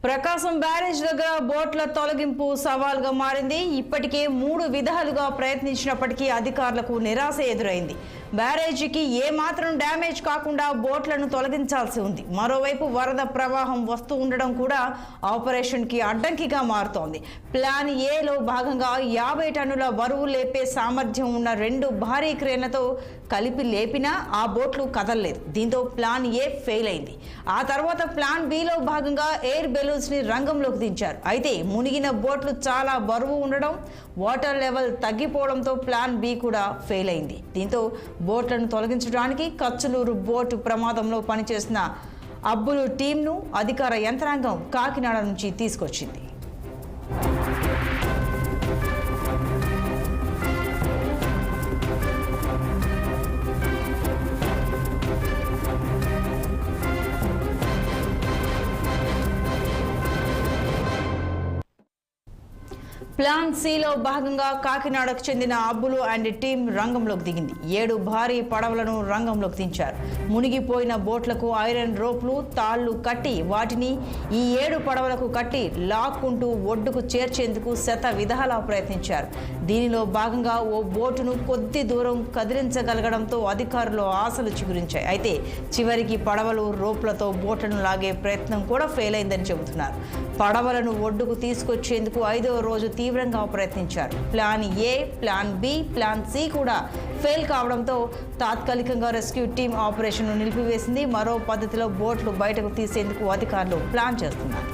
ప్రకాశం barrage దగ్గర బోట్ల తొలగింపు సవాల్గా మారింది. ఇప్పటికే 3 విధాలుగా ప్రయత్నించినప్పటికీ అధికారులకు నిరాశ ఎదురైంది. బ్యారేజీకి ఏమాత్రం డ్యామేజ్ కాకుండా బోట్లను తొలగించాల్సి ఉంది. మరోవైపు వరద ప్రవాహం వస్తూ ఉండడం కూడా ఆపరేషన్కి అడ్డంకిగా మారుతోంది. ప్లాన్ ఏలో భాగంగా 50 టన్నుల బరువు లేపే సామర్థ్యం ఉన్న 2 భారీ క్రేన్లతో కలిపి లేపినా ఆ బోట్లు కదలలేదు. దీంతో ప్లాన్ ఏ ఫెయిల్ అయింది. ఆ తర్వాత ప్లాన్ బిలో భాగంగా ఎయిర్ బెలూన్స్ ని రంగంలోకి దించారు. అయితే మునిగిన బోట్లు చాలా బరువు ఉండడం, వాటర్ లెవెల్ తగ్గిపోవడంతో ప్లాన్ బి కూడా ఫెయిల్ అయింది. దీంతో బోట్లను తొలగించడానికి కచ్చలూరు బోటు ప్రమాదంలో పనిచేసిన అబ్బులు టీంను అధికార యంత్రాంగం కాకినాడ నుంచి తీసుకొచ్చింది. ప్లాన్ సిలో భాగంగా కాకినాడకు చెందిన అబ్బులు అండ్ టీం రంగంలోకి దిగింది. 7 భారీ పడవలను రంగంలోకి దించారు. మునిగిపోయిన బోట్లకు ఐరన్ రోప్లు, తాళ్లు కట్టి వాటిని ఈ 7 పడవలకు కట్టి లాక్కుంటూ ఒడ్డుకు చేర్చేందుకు శత విధాలా ప్రయత్నించారు. దీనిలో భాగంగా ఓ బోటును కొద్ది దూరం కదిలించగలగడంతో అధికారులు ఆశలు చిగురించాయి. అయితే చివరికి పడవలు రోప్లతో బోట్లను లాగే ప్రయత్నం కూడా ఫెయిల్ అయిందని చెబుతున్నారు. పడవలను ఒడ్డుకు తీసుకొచ్చేందుకు 5వ రోజు తీవ్రంగా ప్రయత్నించారు. Plan A, plan B, plan C కూడా ఫెయిల్ కావడంతో తాత్కాలికంగా రెస్క్యూ టీం ఆపరేషన్ను నిలిపివేసింది. మరో పద్ధతిలో బోట్లు బయటకు తీసేందుకు అధికారులు ప్లాన్ చేస్తున్నారు.